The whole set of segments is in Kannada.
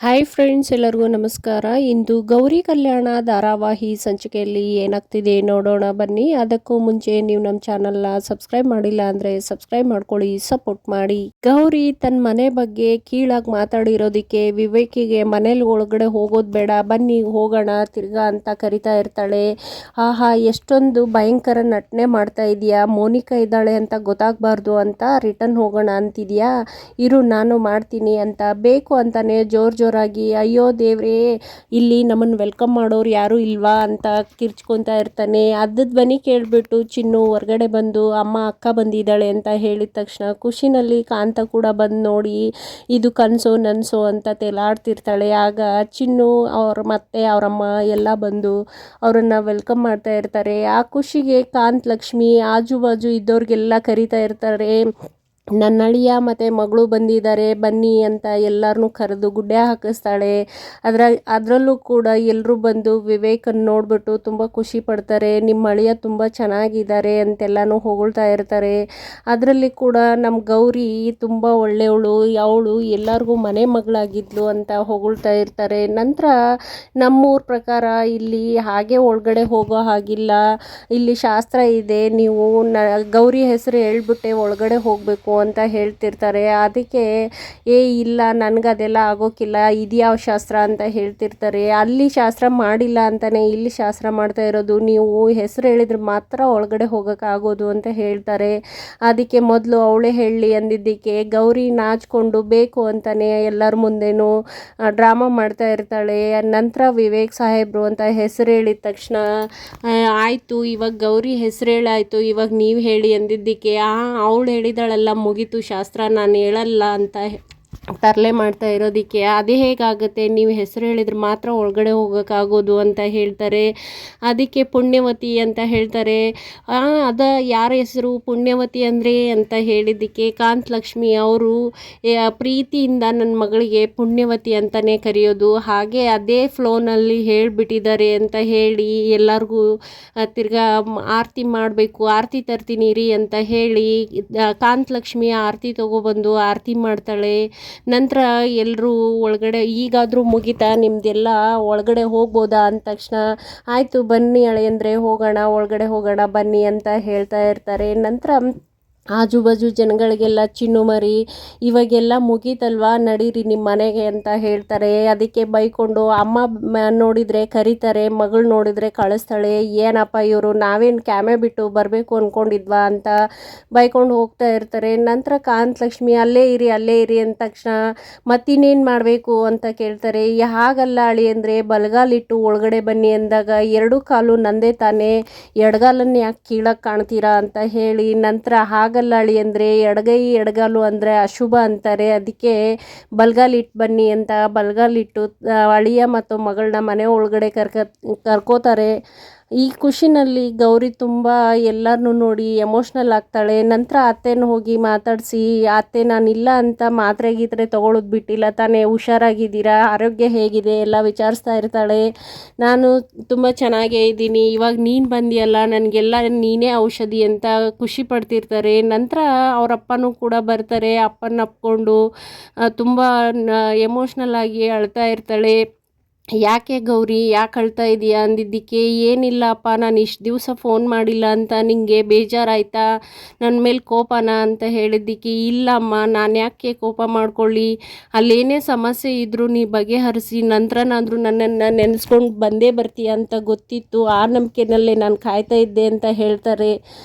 ಹಾಯ್ ಫ್ರೆಂಡ್ಸ್, ಎಲ್ಲರಿಗೂ ನಮಸ್ಕಾರ. ಇಂದು ಗೌರಿ ಕಲ್ಯಾಣ ಧಾರಾವಾಹಿ ಸಂಚಿಕೆಯಲ್ಲಿ ಏನಾಗ್ತಿದೆ ನೋಡೋಣ ಬನ್ನಿ. ಅದಕ್ಕೂ ಮುಂಚೆ ನೀವು ನಮ್ಮ ಚಾನಲ್ನ ಸಬ್ಸ್ಕ್ರೈಬ್ ಮಾಡಿಲ್ಲ ಅಂದರೆ ಸಬ್ಸ್ಕ್ರೈಬ್ ಮಾಡ್ಕೊಳ್ಳಿ, ಸಪೋರ್ಟ್ ಮಾಡಿ. ಗೌರಿ ತನ್ನ ಮನೆ ಬಗ್ಗೆ ಕೀಳಾಗಿ ಮಾತಾಡಿರೋದಕ್ಕೆ ವಿವೇಕಿಗೆ ಮನೇಲಿ ಒಳಗಡೆ ಹೋಗೋದು ಬೇಡ, ಬನ್ನಿ ಹೋಗೋಣ ತಿರ್ಗಾ ಅಂತ ಕರಿತಾ ಇರ್ತಾಳೆ. ಆಹಾ, ಎಷ್ಟೊಂದು ಭಯಂಕರ ನಟನೆ ಮಾಡ್ತಾ ಇದೆಯಾ, ಮೋನಿಕಾ ಇದ್ದಾಳೆ ಅಂತ ಗೊತ್ತಾಗಬಾರ್ದು ಅಂತ ರಿಟರ್ನ್ ಹೋಗೋಣ ಅಂತಿದ್ಯಾ, ಇರು ನಾನು ಮಾಡ್ತೀನಿ ಅಂತ ಬೇಕು ಅಂತಾನೆ ಜೋರಾಗಿ ಅಯ್ಯೋ ದೇವ್ರೇ, ಇಲ್ಲಿ ನಮ್ಮನ್ನು ವೆಲ್ಕಮ್ ಮಾಡೋರು ಯಾರೂ ಇಲ್ವಾ ಅಂತ ಕಿರ್ಚ್ಕೊತಾ ಇರ್ತಾನೆ. ಅದ್ದದ ಧ್ವನಿ ಕೇಳಿಬಿಟ್ಟು ಚಿನ್ನು ಹೊರಗಡೆ ಬಂದು ಅಮ್ಮ ಅಕ್ಕ ಬಂದಿದ್ದಾಳೆ ಅಂತ ಹೇಳಿದ ತಕ್ಷಣ ಖುಷಿನಲ್ಲಿ ಕಾಂತ ಕೂಡ ಬಂದು ನೋಡಿ ಇದು ಕನಸೋ ನನಸೋ ಅಂತ ತೇಲಾಡ್ತಿರ್ತಾಳೆ. ಆಗ ಚಿನ್ನು ಮತ್ತೆ ಅವರಮ್ಮ ಎಲ್ಲ ಬಂದು ಅವರನ್ನು ವೆಲ್ಕಮ್ ಮಾಡ್ತಾ ಇರ್ತಾರೆ. ಆ ಖುಷಿಗೆ ಕಾಂತ್ ಲಕ್ಷ್ಮಿ ಆಜು ಬಾಜು ಇದ್ದವ್ರಿಗೆಲ್ಲ ಕರಿತಾ ಇರ್ತಾರೆ, ನನ್ನ ಅಳಿಯ ಮತ್ತು ಮಗಳು ಬಂದಿದ್ದಾರೆ ಬನ್ನಿ ಅಂತ ಎಲ್ಲರನ್ನೂ ಕರೆದು ಗುಡ್ಡೆ ಹಾಕಿಸ್ತಾಳೆ. ಅದರಲ್ಲೂ ಕೂಡ ಎಲ್ಲರೂ ಬಂದು ವಿವೇಕನ್ನು ನೋಡಿಬಿಟ್ಟು ತುಂಬ ಖುಷಿ ಪಡ್ತಾರೆ. ನಿಮ್ಮ ಅಳಿಯ ತುಂಬ ಚೆನ್ನಾಗಿದ್ದಾರೆ ಅಂತೆಲ್ಲನೂ ಹೊಗಳ್ತಾ ಇರ್ತಾರೆ. ಅದರಲ್ಲಿ ಕೂಡ ನಮ್ಮ ಗೌರಿ ತುಂಬ ಒಳ್ಳೆಯವಳು, ಅವಳು ಎಲ್ಲರಿಗೂ ಮನೆ ಮಗಳಾಗಿದ್ಲು ಅಂತ ಹೊಗಳ್ತಾ ಇರ್ತಾರೆ. ನಂತರ ನಮ್ಮೂರ ಪ್ರಕಾರ ಇಲ್ಲಿ ಹಾಗೆ ಒಳಗಡೆ ಹೋಗೋ ಹಾಗಿಲ್ಲ, ಇಲ್ಲಿ ಶಾಸ್ತ್ರ ಇದೆ, ನೀವು ಗೌರಿ ಹೆಸರು ಹೇಳ್ಬಿಟ್ಟೆ ಒಳಗಡೆ ಹೋಗಬೇಕು ಅಂತ ಹೇಳ್ತಿರ್ತಾರೆ. ಅದಕ್ಕೆ ಇಲ್ಲ ನನಗದೆಲ್ಲ ಆಗೋಕ್ಕಿಲ್ಲ, ಇದ್ಯಾವ ಶಾಸ್ತ್ರ ಅಂತ ಹೇಳ್ತಿರ್ತಾರೆ. ಅಲ್ಲಿ ಶಾಸ್ತ್ರ ಮಾಡಿಲ್ಲ ಅಂತಾನೆ ಇಲ್ಲಿ ಶಾಸ್ತ್ರ ಮಾಡ್ತಾ ಇರೋದು, ನೀವು ಹೆಸರು ಹೇಳಿದ್ರೆ ಮಾತ್ರ ಒಳಗಡೆ ಹೋಗೋಕ್ಕಾಗೋದು ಅಂತ ಹೇಳ್ತಾರೆ. ಅದಕ್ಕೆ ಮೊದಲು ಅವಳೇ ಹೇಳಲಿ ಅಂದಿದ್ದಕ್ಕೆ ಗೌರಿ ನಾಚ್ಕೊಂಡು ಬೇಕು ಅಂತಾನೆ ಎಲ್ಲರ ಮುಂದೆನೂ ಡ್ರಾಮಾ ಮಾಡ್ತಾ ಇರ್ತಾಳೆ. ನಂತರ ವಿವೇಕ್ ಸಾಹೇಬ್ರು ಅಂತ ಹೆಸರು ಹೇಳಿದ ತಕ್ಷಣ ಆಯಿತು ಇವಾಗ ಗೌರಿ ಹೆಸರು ಹೇಳಾಯಿತು, ಇವಾಗ ನೀವು ಹೇಳಿ ಅಂದಿದ್ದಕ್ಕೆ ಅವಳು ಹೇಳಿದಾಳೆಲ್ಲ ಮುಗೀತು ಶಾಸ್ತ್ರ, ನಾನು ಹೇಳಲ್ಲ ಅಂತ ತರಲೆ ಮಾಡ್ತಾ ಇರೋದಕ್ಕೆ ಅದೇ ಹೇಗಾಗುತ್ತೆ, ನೀವು ಹೆಸರು ಹೇಳಿದ್ರೆ ಮಾತ್ರ ಒಳಗಡೆ ಹೋಗೋಕ್ಕಾಗೋದು ಅಂತ ಹೇಳ್ತಾರೆ. ಅದಕ್ಕೆ ಪುಣ್ಯವತಿ ಅಂತ ಹೇಳ್ತಾರೆ. ಅದ ಯಾರ ಹೆಸರು ಪುಣ್ಯವತಿ ಅಂದರೆ ಅಂತ ಹೇಳಿದ್ದಕ್ಕೆ ಕಾಂತ್ ಲಕ್ಷ್ಮಿ ಅವರು ಪ್ರೀತಿಯಿಂದ ನನ್ನ ಮಗಳಿಗೆ ಪುಣ್ಯವತಿ ಅಂತಲೇ ಕರೆಯೋದು, ಹಾಗೆ ಅದೇ ಫ್ಲೋನಲ್ಲಿ ಹೇಳಿಬಿಟ್ಟಿದ್ದಾರೆ ಅಂತ ಹೇಳಿ ಎಲ್ಲರಿಗೂ ತಿರ್ಗಾ ಆರತಿ ಮಾಡಬೇಕು, ಆರತಿ ತರ್ತೀನಿ ರೀ ಅಂತ ಹೇಳಿ ಕಾಂತ್ ಲಕ್ಷ್ಮಿ ಆರತಿ ತೊಗೊಬಂದು ಆರತಿ ಮಾಡ್ತಾಳೆ. ನಂತರ ಎಲ್ಲರೂ ಒಳಗಡೆ ಈಗಾದರೂ ಮುಗಿತಾ ನಿಮ್ಮದೆಲ್ಲ ಒಳಗಡೆ ಹೋಗ್ಬೋದಾ ಅಂದ ತಕ್ಷಣ ಆಯಿತು ಬನ್ನಿ ಅಳೆಯಂದರೆ ಹೋಗೋಣ, ಒಳಗಡೆ ಹೋಗೋಣ ಬನ್ನಿ ಅಂತ ಹೇಳ್ತಾ ಇರ್ತಾರೆ. ನಂತರ ಆಜು ಬಾಜು ಜನಗಳಿಗೆಲ್ಲ ಚಿನ್ನು ಮರಿ ಇವಾಗೆಲ್ಲ ಮುಗೀತಲ್ವಾ ನಡೀರಿ ನಿಮ್ಮ ಮನೆಗೆ ಅಂತ ಹೇಳ್ತಾರೆ. ಅದಕ್ಕೆ ಬೈಕೊಂಡು ಅಮ್ಮ ನೋಡಿದರೆ ಕರೀತಾರೆ, ಮಗಳು ನೋಡಿದರೆ ಕಳಿಸ್ತಾಳೆ. ಏನಪ್ಪ ಇವರು, ನಾವೇನು ಕ್ಯಾಮೆ ಬಿಟ್ಟು ಬರಬೇಕು ಅಂದ್ಕೊಂಡಿದ್ವಾ ಅಂತ ಬೈಕೊಂಡು ಹೋಗ್ತಾ ಇರ್ತಾರೆ. ನಂತರ ಕಾಂತ್ ಲಕ್ಷ್ಮಿ ಅಲ್ಲೇ ಇರಿ ಅಂದ ತಕ್ಷಣ ಮತ್ತಿನ್ನೇನು ಮಾಡಬೇಕು ಅಂತ ಕೇಳ್ತಾರೆ. ಹಾಗಲ್ಲ ಅಳಿ ಅಂದರೆ ಬಲಗಾಲಿಟ್ಟು ಒಳಗಡೆ ಬನ್ನಿ ಅಂದಾಗ ಎರಡೂ ಕಾಲು ನಂದೇ ತಾನೇ, ಎಡಗಾಲನ್ನು ಯಾಕೆ ಕೀಳಕ್ಕೆ ಕಾಣ್ತೀರಾ ಅಂತ ಹೇಳಿ ನಂತರ ಹಾಗಲ್ಲ ಅಳಿ ಅಂದರೆ ಎಡಗಾಲು ಅಂದರೆ ಅಶುಭ ಅಂತಾರೆ, ಅದಕ್ಕೆ ಬಲಗಾಲಿಟ್ಟು ಬನ್ನಿ ಅಂತ ಬಲಗಾಲಿಟ್ಟು ಅಳಿಯ ಮತ್ತು ಮಗಳನ್ನ ಮನೆ ಒಳಗಡೆ ಕರ್ಕೋತಾರೆ. ಈ ಖುಷಿನಲ್ಲಿ ಗೌರಿ ತುಂಬ ಎಲ್ಲರನ್ನೂ ನೋಡಿ ಎಮೋಷ್ನಲ್ ಆಗ್ತಾಳೆ. ನಂತರ ಅತ್ತೆನ ಹೋಗಿ ಮಾತಾಡಿಸಿ, ಅತ್ತೆ ನಾನಿಲ್ಲ ಅಂತ ಮಾತ್ರೆ ಗೀತ್ರೆ ತೊಗೊಳೋದು ಬಿಟ್ಟಿಲ್ಲ ತಾನೇ, ಹುಷಾರಾಗಿದ್ದೀರಾ, ಆರೋಗ್ಯ ಹೇಗಿದೆ ಎಲ್ಲ ವಿಚಾರಿಸ್ತಾ ಇರ್ತಾಳೆ. ನಾನು ತುಂಬ ಚೆನ್ನಾಗೇ ಇದ್ದೀನಿ, ಇವಾಗ ನೀನು ಬಂದಿಯಲ್ಲ ನನಗೆಲ್ಲ ನೀನೇ ಔಷಧಿ ಅಂತ ಖುಷಿ ಪಡ್ತಿರ್ತಾರೆ. ನಂತರ ಅವರಪ್ಪನೂ ಕೂಡ ಬರ್ತಾರೆ, ಅಪ್ಪನ ಅಪ್ಕೊಂಡು ತುಂಬ ಎಮೋಷ್ನಲ್ ಆಗಿ ಅಳ್ತಾ ಇರ್ತಾಳೆ. ಯಾಕೆ ಗೌರಿ ಯಾಕೆ ಅಳ್ತಾ ಇದೆಯಾ ಅಂದಿದ್ದಕ್ಕೆ ಏನಿಲ್ಲಪ್ಪ, ನಾನು ಇಷ್ಟು ದಿವಸ ಫೋನ್ ಮಾಡಿಲ್ಲ ಅಂತ ನಿನಗೆ ಬೇಜಾರಾಯ್ತಾ, ನನ್ನ ಮೇಲೆ ಕೋಪನಾ ಅಂತ ಹೇಳಿದ್ದಕ್ಕೆ ಇಲ್ಲಮ್ಮ, ನಾನು ಯಾಕೆ ಕೋಪ ಮಾಡ್ಕೊಳ್ಳಿ, ಅಲ್ಲೇನೇ ಸಮಸ್ಯೆ ಇದ್ದರೂ ನೀ ಬಗೆಹರಿಸಿ ನಂತರನಾದರೂ ನನ್ನನ್ನು ನೆನೆಸ್ಕೊಂಡು ಬಂದೇ ಬರ್ತೀಯ ಅಂತ ಗೊತ್ತಿತ್ತು, ಆ ನಂಬಿಕೆನಲ್ಲೇ ನಾನು ಕಾಯ್ತಾ ಇದ್ದೆ ಅಂತ ಹೇಳ್ತಾರೆ.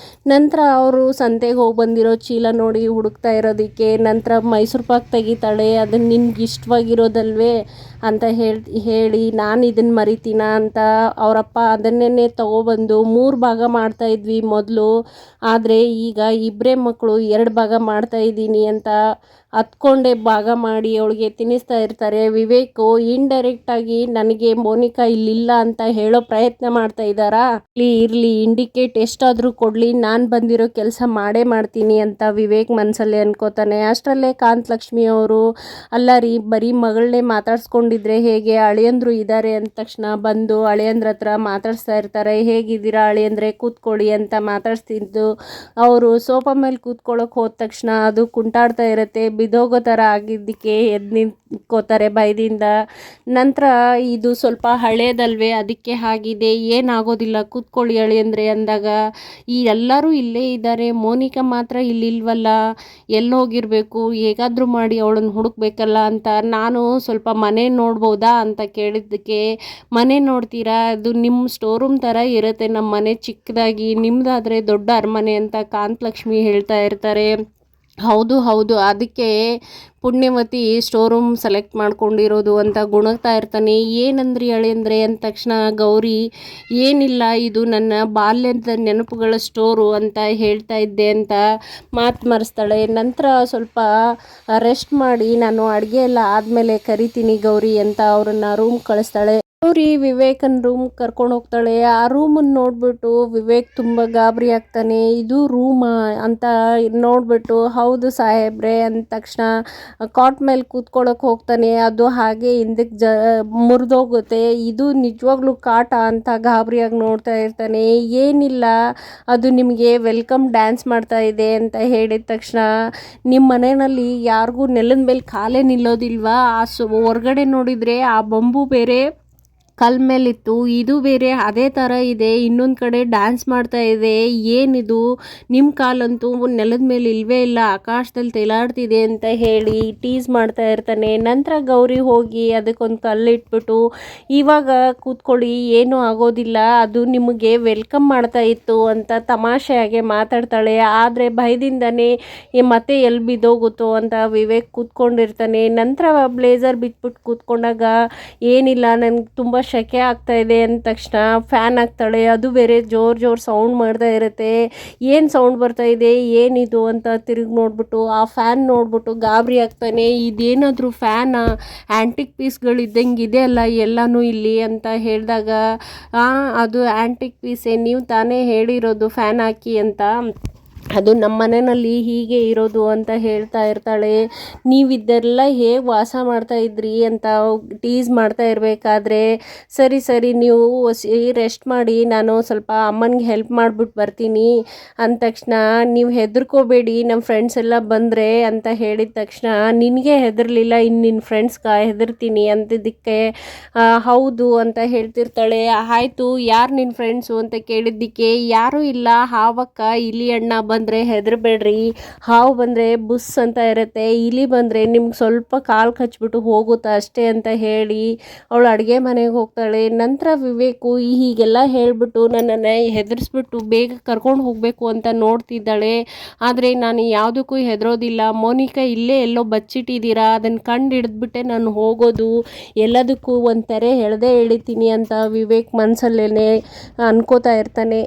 ನಂತರ ಅವರು ಸಂತೆಗೆ ಹೋಗಿ ಬಂದಿರೋ ಚೀಲ ನೋಡಿ ಹುಡುಕ್ತಾ ಇರೋದಕ್ಕೆ ನಂತರ ಮೈಸೂರು ಪಾಕ್ ತೆಗಿತಾಳೆ. ಅದನ್ನು ನಿನ್ಗೆ ಇಷ್ಟವಾಗಿರೋದಲ್ವೇ ಅಂತ ಹೇಳಿ ನಾನು ಇದನ್ನು ಮರಿತೀನ ಅಂತ ಅವರಪ್ಪ ಅದನ್ನೇ ತೊಗೊಬಂದು 3 ಭಾಗ ಮಾಡ್ತಾಯಿದ್ವಿ ಮೊದಲು, ಆದರೆ ಈಗ ಇಬ್ಬರೇ ಮಕ್ಕಳು 2 ಭಾಗ ಮಾಡ್ತಾಯಿದ್ದೀನಿ ಅಂತ ಹತ್ಕೊಂಡೆ ಭಾಗ ಮಾಡಿ ಅವಳಿಗೆ ತಿನ್ನಿಸ್ತಾ ಇರ್ತಾರೆ. ವಿವೇಕು ಇಂಡೈರೆಕ್ಟಾಗಿ ನನಗೆ ಮೋನಿಕಾ ಇಲ್ಲಿಲ್ಲ ಅಂತ ಹೇಳೋ ಪ್ರಯತ್ನ ಮಾಡ್ತಾ ಇದ್ದಾರಾ, ಇರಲಿ ಇಂಡಿಕೇಟ್ ಎಷ್ಟಾದರೂ ಕೊಡಲಿ, ನಾನು ಬಂದಿರೋ ಕೆಲಸ ಮಾಡೇ ಮಾಡ್ತೀನಿ ಅಂತ ವಿವೇಕ್ ಮನಸ್ಸಲ್ಲೇ ಅನ್ಕೋತಾನೆ. ಅಷ್ಟರಲ್ಲೇ ಕಾಂತ್ ಲಕ್ಷ್ಮಿ ಅವರು ಅಲ್ಲ ರೀ, ಬರೀ ಮಗಳನ್ನೇ ಮಾತಾಡ್ಸ್ಕೊಂಡಿದ್ರೆ ಹೇಗೆ, ಅಳಿಯಂದ್ರು ಇದ್ದಾರೆ ಅಂದ ತಕ್ಷಣ ಬಂದು ಅಳಿಯಂದ್ರ ಹತ್ರ ಮಾತಾಡಿಸ್ತಾ ಇರ್ತಾರೆ. ಹೇಗಿದ್ದೀರಾ ಅಳಿಯಂದ್ರೆ ಕೂತ್ಕೊಳ್ಳಿ ಅಂತ ಮಾತಾಡ್ಸ್ತಿದ್ದು ಅವರು ಸೋಫಾ ಮೇಲೆ ಕೂತ್ಕೊಳ್ಳೋಕೆ ಹೋದ ತಕ್ಷಣ ಅದು ಕುಂಟಾಡ್ತಾ ಇರುತ್ತೆ, ಬಿದ್ದೋಗೋ ಥರ ಆಗಿದ್ದಕ್ಕೆ ಎದ್ದು ನಿಂತ್ಕೋತಾರೆ ಭಯದಿಂದ. ನಂತರ ಇದು ಸ್ವಲ್ಪ ಹಳೇದಲ್ವೇ ಅದಕ್ಕೆ ಆಗಿದೆ, ಏನಾಗೋದಿಲ್ಲ ಕೂತ್ಕೊಳ್ಳಿ ಅಳಿಯಂದ್ರೆ ಅಂದಾಗ ಈ ಎಲ್ಲರೂ ಇಲ್ಲೇ ಇದ್ದಾರೆ, ಮೋನಿಕಾ ಮಾತ್ರ ಇಲ್ಲಿಲ್ವಲ್ಲ, ಎಲ್ಲೋಗಿರಬೇಕು, ಹೇಗಾದರೂ ಮಾಡಿ ಅವಳನ್ನು ಹುಡುಕ್ಬೇಕಲ್ಲ ಅಂತ ನಾನು ಸ್ವಲ್ಪ ಮನೆ ನೋಡ್ಬೋದಾ ಅಂತ ಕೇಳಿದ್ದಕ್ಕೆ, ಮನೆ ನೋಡ್ತೀರಾ, ಅದು ನಿಮ್ಮ ಸ್ಟೋರ್ ರೂಮ್ ಥರ ಇರುತ್ತೆ ನಮ್ಮ ಮನೆ ಚಿಕ್ಕದಾಗಿ, ನಿಮ್ಮದಾದರೆ ದೊಡ್ಡ ಅರಮನೆ ಅಂತ ಕಾಂತಲಕ್ಷ್ಮಿ ಹೇಳ್ತಾ ಇರ್ತಾರೆ. ಹೌದು ಹೌದು, ಅದಕ್ಕೆ ಪುಣ್ಯವತಿ ಸ್ಟೋರ್ ರೂಮ್ ಸೆಲೆಕ್ಟ್ ಮಾಡ್ಕೊಂಡಿರೋದು ಅಂತ ಗುಣಗ್ತಾ ಇರ್ತಾನೆ. ಏನಂದ್ರಿ ಅಳಿಯಂದ್ರೆ ಅಂದ ತಕ್ಷಣ ಗೌರಿ, ಏನಿಲ್ಲ, ಇದು ನನ್ನ ಬಾಲ್ಯದ ನೆನಪುಗಳ ಸ್ಟೋರು ಅಂತ ಹೇಳ್ತಾ ಇದ್ದೆ ಅಂತ ಮಾತು ಮರೆಸ್ತಾಳೆ. ನಂತರ ಸ್ವಲ್ಪ ರೆಸ್ಟ್ ಮಾಡಿ ನಾನು ಅಡುಗೆ ಎಲ್ಲ ಆದಮೇಲೆ ಕರಿತೀನಿ ಗೌರಿ ಅಂತ ಅವ್ರನ್ನ ರೂಮ್ ಕಳಿಸ್ತಾಳೆ. ಗೌರಿ ವಿವೇಕನ್ ರೂಮ್ ಕರ್ಕೊಂಡು ಹೋಗ್ತಾಳೆ. ಆ ರೂಮನ್ನು ನೋಡ್ಬಿಟ್ಟು ವಿವೇಕ್ ತುಂಬ ಗಾಬರಿ ಆಗ್ತಾನೆ. ಇದು ರೂಮಾ ಅಂತ ನೋಡ್ಬಿಟ್ಟು, ಹೌದು ಸಾಹೇಬ್ರೆ ಅಂದ ತಕ್ಷಣ ಕಾಟ್ ಮೇಲೆ ಕೂತ್ಕೊಳ್ಳೋಕೆ ಹೋಗ್ತಾನೆ. ಅದು ಹಾಗೆ ಹಿಂದಕ್ಕೆ ಮುರಿದೋಗುತ್ತೆ. ಇದು ನಿಜವಾಗ್ಲೂ ಕಾಟ ಅಂತ ಗಾಬರಿಯಾಗಿ ನೋಡ್ತಾ ಇರ್ತಾನೆ. ಏನಿಲ್ಲ, ಅದು ನಿಮಗೆ ವೆಲ್ಕಮ್ ಡ್ಯಾನ್ಸ್ ಮಾಡ್ತಾ ಇದೆ ಅಂತ ಹೇಳಿದ ತಕ್ಷಣ, ನಿಮ್ಮ ಮನೆಯಲ್ಲಿ ಯಾರಿಗೂ ನೆಲದ ಮೇಲೆ ಕಾಲೇ ನಿಲ್ಲೋದಿಲ್ವಾ, ಹೊರಗಡೆ ನೋಡಿದರೆ ಆ ಬೊಂಬು ಬೇರೆ ಕಲ್ ಮೇಲಿತ್ತು, ಇದು ಬೇರೆ ಅದೇ ಥರ ಇದೆ, ಇನ್ನೊಂದು ಕಡೆ ಡ್ಯಾನ್ಸ್ ಮಾಡ್ತಾ ಇದೆ, ಏನಿದು, ನಿಮ್ಮ ಕಾಲಂತೂ ನೆಲದ ಮೇಲೆ ಇಲ್ವೇ ಇಲ್ಲ, ಆಕಾಶದಲ್ಲಿ ತೇಲಾಡ್ತಿದೆ ಅಂತ ಹೇಳಿ ಟೀಸ್ ಮಾಡ್ತಾ ಇರ್ತಾನೆ. ನಂತರ ಗೌರಿ ಹೋಗಿ ಅದಕ್ಕೊಂದು ಕಲ್ಲಿಟ್ಬಿಟ್ಟು, ಇವಾಗ ಕೂತ್ಕೊಳ್ಳಿ, ಏನೂ ಆಗೋದಿಲ್ಲ, ಅದು ನಿಮಗೆ ವೆಲ್ಕಮ್ ಮಾಡ್ತಾ ಇತ್ತು ಅಂತ ತಮಾಷೆಯಾಗೆ ಮಾತಾಡ್ತಾಳೆ. ಆದರೆ ಭಯದಿಂದನೇ ಮತ್ತೆ ಎಲ್ಲಿ ಬಿದ್ದೋಗುತ್ತೋ ಅಂತ ವಿವೇಕ್ ಕೂತ್ಕೊಂಡಿರ್ತಾನೆ. ನಂತರ ಬ್ಲೇಸರ್ ಬಿಟ್ಬಿಟ್ಟು ಕೂತ್ಕೊಂಡಾಗ, ಏನಿಲ್ಲ, ನನಗೆ ತುಂಬ ಶೆಕೆ ಆಗ್ತಾ ಇದೆ ಅಂದ ತಕ್ಷಣ ಫ್ಯಾನ್ ಹಾಕ್ತಾಳೆ. ಅದು ಬೇರೆ ಜೋರು ಸೌಂಡ್ ಮಾಡ್ತಾ ಇರುತ್ತೆ. ಏನು ಸೌಂಡ್ ಬರ್ತಾ ಇದೆ, ಏನಿದು ಅಂತ ತಿರುಗಿ ನೋಡ್ಬಿಟ್ಟು ಆ ಫ್ಯಾನ್ ನೋಡ್ಬಿಟ್ಟು ಗಾಬರಿ ಆಗ್ತಾನೆ. ಇದೇನಾದರೂ ಫ್ಯಾನಾ, ಆ್ಯಂಟಿಕ್ ಪೀಸ್ಗಳಿದ್ದಂಗೆ ಇದೆ ಅಲ್ಲ ಎಲ್ಲನೂ ಇಲ್ಲಿ ಅಂತ ಹೇಳಿದಾಗ, ಅದು ಆ್ಯಂಟಿಕ್ ಪೀಸೇ, ನೀವು ತಾನೇ ಹೇಳಿರೋದು ಫ್ಯಾನ್ ಹಾಕಿ ಅಂತ, ಅದು ನಮ್ಮ ಮನೆಯಲ್ಲಿ ಹೀಗೆ ಇರೋದು ಅಂತ ಹೇಳ್ತಾ ಇರ್ತಾಳೆ. ನೀವಿದ್ದೆಲ್ಲ ಹೇಗೆ ವಾಸ ಮಾಡ್ತಾ ಇದ್ರಿ ಅಂತ ಟೀಸ್ ಮಾಡ್ತಾ ಇರಬೇಕಾದ್ರೆ, ಸರಿ ನೀವು ರೆಸ್ಟ್ ಮಾಡಿ, ನಾನು ಸ್ವಲ್ಪ ಅಮ್ಮನಿಗೆ ಹೆಲ್ಪ್ ಮಾಡಿಬಿಟ್ಟು ಬರ್ತೀನಿ ಅಂದ ತಕ್ಷಣ, ನೀವು ಹೆದರ್ಕೋಬೇಡಿ, ನಮ್ಮ ಫ್ರೆಂಡ್ಸ್ ಎಲ್ಲ ಬಂದರೆ ಅಂತ ಹೇಳಿದ ತಕ್ಷಣ, ನಿನಗೆ ಹೆದರ್ಲಿಲ್ಲ, ಇನ್ನು ನಿನ್ನ ಫ್ರೆಂಡ್ಸ್ಗೆ ಹೆದರ್ತೀನಿ ಅಂತಿದ್ದಕ್ಕೆ ಹೌದು ಅಂತ ಹೇಳ್ತಿರ್ತಾಳೆ. ಆಯಿತು, ಯಾರು ನಿನ್ನ ಫ್ರೆಂಡ್ಸು ಅಂತ ಕೇಳಿದ್ದಕ್ಕೆ, ಯಾರೂ ಇಲ್ಲ, ಹಾವಕ್ಕ ಇಲಿ ಅಣ್ಣ ಬಂದರೆ ಹೆದರಬೇಡ್ರಿ, ಹಾವು ಬಂದರೆ ಬುಸ್ ಅಂತ ಇರುತ್ತೆ, ಇಲಿ ಬಂದರೆ ನಿಮ್ಗೆ ಸ್ವಲ್ಪ ಕಾಲು ಕಚ್ಬಿಟ್ಟು ಹೋಗುತ್ತೆ ಅಷ್ಟೇ ಅಂತ ಹೇಳಿ ಅವಳು ಅಡುಗೆ ಮನೆಗೆ ಹೋಗ್ತಾಳೆ. ನಂತರ ವಿವೇಕು ಹೀಗೆಲ್ಲ ಹೇಳಿಬಿಟ್ಟು ನನ್ನನ್ನು ಹೆದರಿಸ್ಬಿಟ್ಟು ಬೇಗ ಕರ್ಕೊಂಡು ಹೋಗಬೇಕು ಅಂತ ನೋಡ್ತಿದ್ದಾಳೆ. ಆದರೆ ನಾನು ಯಾವುದಕ್ಕೂ ಹೆದರೋದಿಲ್ಲ, ಮೋನಿಕಾ ಇಲ್ಲೇ ಎಲ್ಲೋ ಬಚ್ಚಿಟ್ಟಿದ್ದೀರಾ, ಅದನ್ನು ಕಂಡು ಹಿಡಿದ್ಬಿಟ್ಟೆ ನಾನು ಹೋಗೋದು, ಎಲ್ಲದಕ್ಕೂ ಒಂದು ತೆರೆ ಎಳೆದೇ ಎಳಿತೀನಿ ಅಂತ ವಿವೇಕ್ ಮನಸ್ಸಲ್ಲೇ ಅನ್ಕೋತಾ ಇರ್ತಾನೆ.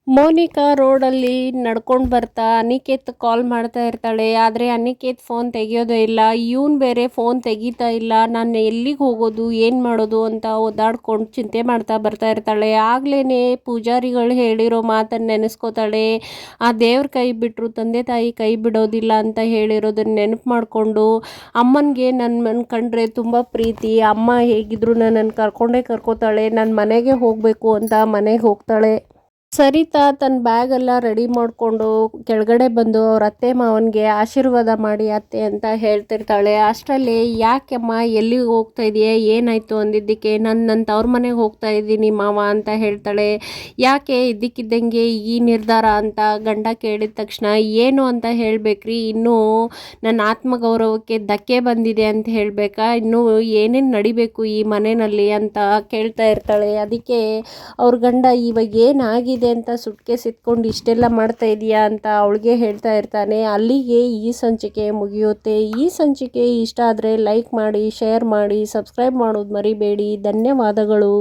ಮೋನಿಕಾ ರೋಡಲ್ಲಿ ನಡ್ಕೊಂಡು ಬರ್ತಾ ಅನಿಕೇತ್ ಕಾಲ್ ಮಾಡ್ತಾ ಇರ್ತಾಳೆ. ಆದರೆ ಅನಿಕೇತ್ ಫೋನ್ ತೆಗಿಯೋದೇ ಇಲ್ಲ. ಇವನು ಬೇರೆ ಫೋನ್ ತೆಗಿತಾ ಇಲ್ಲ. ನಾನು ಎಲ್ಲಿಗೆ ಹೋಗೋದು, ಏನು ಮಾಡೋದು ಅಂತ ಒದ್ದಾಡ್ಕೊಂಡು ಚಿಂತೆ ಮಾಡ್ತಾ ಬರ್ತಾ ಇರ್ತಾಳೆ. ಆಗ್ಲೇ ಪೂಜಾರಿಗಳು ಹೇಳಿರೋ ಮಾತನ್ನು ನೆನೆಸ್ಕೋತಾಳೆ. ಆ ದೇವ್ರ ಕೈ ಬಿಟ್ಟರು ತಂದೆ ತಾಯಿ ಕೈ ಬಿಡೋದಿಲ್ಲ ಅಂತ ಹೇಳಿರೋದನ್ನ ನೆನಪು ಮಾಡಿಕೊಂಡು, ಅಮ್ಮನಿಗೆ ನನ್ನ ಕಂಡ್ರೆ ತುಂಬ ಪ್ರೀತಿ, ಅಮ್ಮ ಹೇಗಿದ್ರು ನನ್ನನ್ನು ಕರ್ಕೋತಾಳೆ, ನನ್ನ ಮನೆಗೆ ಹೋಗಬೇಕು ಅಂತ ಮನೆಗೆ ಹೋಗ್ತಾಳೆ. ಸರಿತಾ ತನ್ನ ಬ್ಯಾಗೆಲ್ಲ ರೆಡಿ ಮಾಡಿಕೊಂಡು ಕೆಳಗಡೆ ಬಂದು ಅವ್ರ ಅತ್ತೆ ಮಾವನಿಗೆ ಆಶೀರ್ವಾದ ಮಾಡಿ ಅತ್ತೆ ಅಂತ ಹೇಳ್ತಿರ್ತಾಳೆ. ಅಷ್ಟರಲ್ಲಿ, ಯಾಕೆಮ್ಮ ಎಲ್ಲಿಗೆ ಹೋಗ್ತಾ ಇದೆಯಾ, ಏನಾಯಿತು ಅಂದಿದ್ದಕ್ಕೆ, ನನ್ನ ತವ್ರ ಮನೆಗೆ ಹೋಗ್ತಾ ಇದ್ದೀನಿ ಮಾವ ಅಂತ ಹೇಳ್ತಾಳೆ. ಯಾಕೆ ಇದ್ದಕ್ಕಿದ್ದಂಗೆ ಈ ನಿರ್ಧಾರ ಅಂತ ಗಂಡ ಕೇಳಿದ ತಕ್ಷಣ, ಏನು ಅಂತ ಹೇಳಬೇಕ್ರಿ, ಇನ್ನೂ ನನ್ನ ಆತ್ಮಗೌರವಕ್ಕೆ ಧಕ್ಕೆ ಬಂದಿದೆ ಅಂತ ಹೇಳಬೇಕಾ, ಇನ್ನೂ ಏನೇನು ನಡಿಬೇಕು ಈ ಮನೆಯಲ್ಲಿ ಅಂತ ಕೇಳ್ತಾ ಇರ್ತಾಳೆ. ಅದಕ್ಕೆ ಅವ್ರ ಗಂಡ, ಇವಾಗ ಏನಾಗಿದೆ ಅಂತ ಸುಟ್ಕೇಸ್ ಇಟ್ಕೊಂಡು ಇಷ್ಟೆಲ್ಲ ಮಾಡ್ತಾ ಇದೀಯಾ ಅಂತ ಅವಳಿಗೆ ಹೇಳ್ತಾ ಇರ್ತಾನೆ. ಅಲ್ಲಿಗೆ ಈ ಸಂಚಿಕೆ ಮುಗಿಯುತ್ತೆ. ಈ ಸಂಚಿಕೆ ಇಷ್ಟ ಆದರೆ ಲೈಕ್ ಮಾಡಿ, ಶೇರ್ ಮಾಡಿ, ಸಬ್ಸ್ಕ್ರೈಬ್ ಮಾಡೋದು ಮರಿಬೇಡಿ. ಧನ್ಯವಾದಗಳು.